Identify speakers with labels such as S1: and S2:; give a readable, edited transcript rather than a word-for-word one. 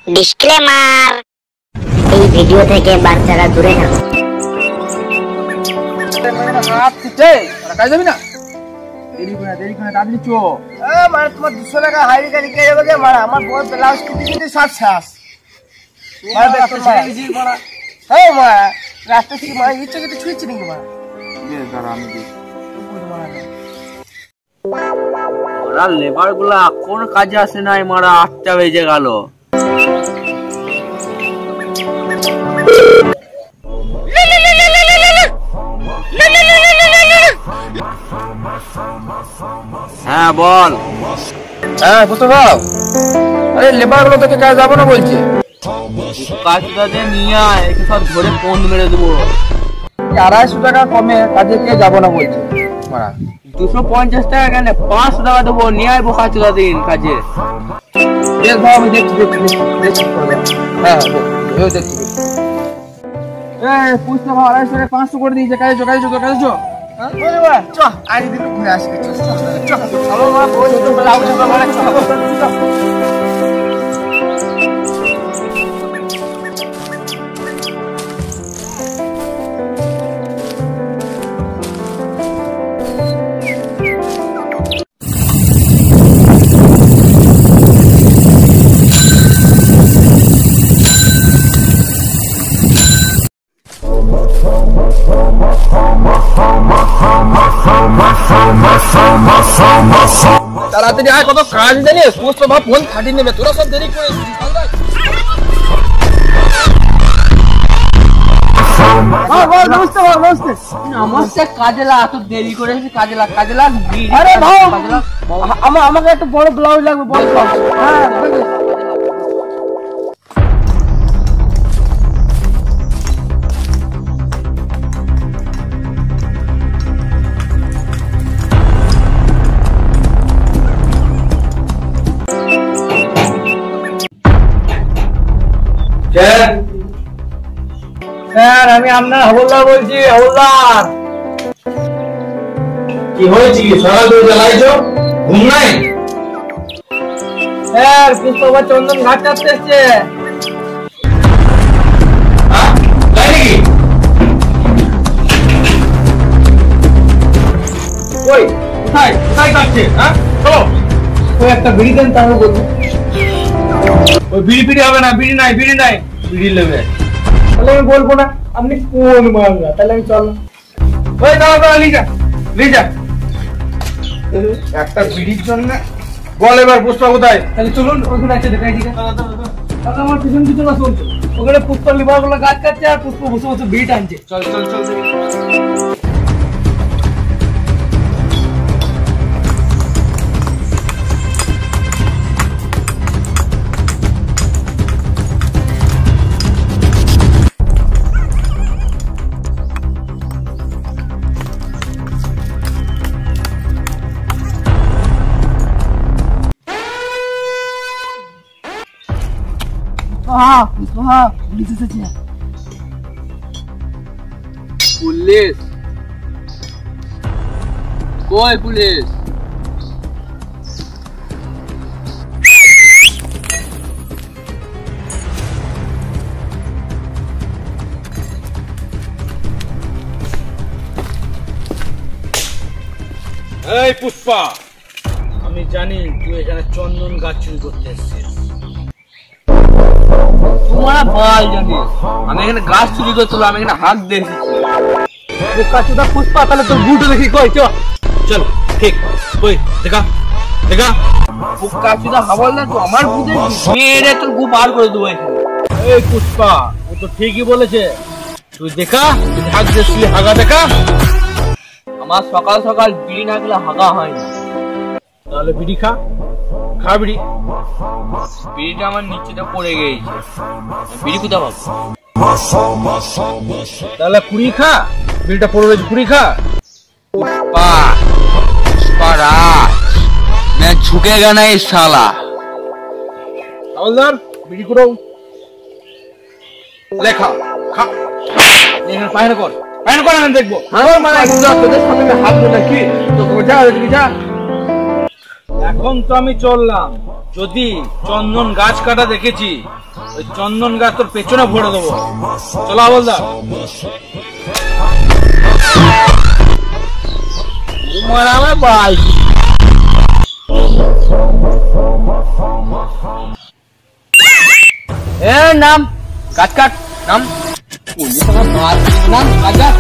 S1: Disclaimer, এই video থেকে বাচ্চারা দূরে থাকো।
S2: হাত দিতে কাজ যাবি না, দেরি করে তাড়াতাড়ি চো। মানে তোমার 200 টাকা হাইরি গাড়ি কে যাবে কে মারা? আমার বড় ব্লাউজ কিনতে সব শেষ। মারা ব্যস্ত শিখেছি মারা। এই মারা রাস্তা থেকে মারা ইচ্ছে কেটে ছুঁয়েছি নাকি মারা? দাঁড়া আমি দেখি।
S3: ওরা লেবার গুলা কোন কাজে আসে নাই মারা, 8টা বেজে গেল। হ্যাঁ বল।
S2: হ্যাঁ বুঝতে পারো, আরে লেবার গুলো তোকে কাজ যাবো না বলছে।
S3: কাজটাতে নিয়ে আয়, একে সব ধরে ফোন মেরে দেবো।
S2: 250 টাকা কমে কাজে কে যাবো না বলছে মারা।
S3: 250 টাকা কেন, 500 টাকা দেবো, নিয়ে আয় বোকা চোদা দিন কাজে।
S2: বেশ ভাই আমি দেখছি। হ্যাঁ দেখছি। পুষতে ভাই 250 টাকা 500 করে দিয়েছে। কাজে চো। আগে দিন ঘুরে আসবে। তাড়াতাড়ি আয়, কত কাজ জানিস? পুষ্প ভাব ফোন ফাটিয়ে নেবে, তোরা সব দেরি করে।
S3: নমস্তে, কাজে লাগ, এত দেরি করে কাজে লাগ।
S2: আরে ভাই আমাকে একটা বড় ব্লাউজ লাগবে, বড় ব্লাউজ। হ্যাঁ স্যার, আমি আপনার হাবলদার বলছি। হাবলদার
S4: কি হয়েছে? কি সকাল থেকে জ্বালাইছো, ঘুম নাই?
S2: স্যার, পুষ্পবা চন্দন ঘাট চাপতে এসছে।
S4: তাই নাকি?
S2: ওই
S4: কোথায় কাটছে? হ্যাঁ চলো।
S2: ওই একটা বিড়ি দেন, তাহলে বলবো।
S4: ওই বিড়ি হবে না, বিড়ি নাই। বিড়ি নেবে
S2: তাহলে আমি বলবো না। আপনি কোন মামলা? তাহলে আমি চল।
S4: ওই দাঁড়া লিজা একটা বিড়ির জন্য বল। এবার পুষ্পা কোথায়?
S2: তাহলে চলুন, ওখানে আছে দেখাই দিকে। তাহলে আমার পিছন আসুন। ওখানে পুষ্প লিভার গুলো গাছ কাটছে আর পুষ্প বসে বিড়ি টানছে।
S4: চল
S2: পুলিশ এসেছে।
S3: পুলিশ কই? পুলিশ
S4: এই পুষ্পা, আমি জানি তুই এখানে চন্দন গাছ চুরি করতে এসেছিস।
S3: তোমার বল জানিস আমি এখানে গাছ চুরি করছিলাম, আমি এখানে হাত দেখেছি।
S2: পুষ্পা, তাহলে তোর বুটো দেখি। কই
S4: চল ঠিক কই দেখা
S3: বুকা চুদা হাবলদার, তো আমার বুঝে মেরে তোর গু বার করে দেবো এখানে।
S4: এই পুষ্পা, ও তো ঠিকই বলেছে। তুই দেখা হাগ দিয়েছিলি, হাগা দেখা।
S3: আমার সকাল সকাল বিড়ি না গেলে হাগা হয় না।
S4: তাহলে বিড়ি খা বিড়ি।
S3: বিড়িটা আমার নিচেটা পড়ে গিয়েছে, বিড়ি কোথাও পাবো?
S4: তাহলে কুড়ি খা, বিড়িটা পড়ে রয়েছে, কুড়ি খা।
S3: मैं झुकेगा नहीं साला।
S4: হাওলদার বিড়ি করো, লেখা খা। পায়না কর আমি দেখবো। এখন তো আমি চললাম, যদি চন্দন গাছ কাটা দেখেছি, ওই চন্দন গাছ তোর পেছনে ভরে দেবো। চলো হাবলদার।
S3: মারামে ভাই এ নাম কাট কাট নাম পুলিশ আমার মার নাম কাট কাট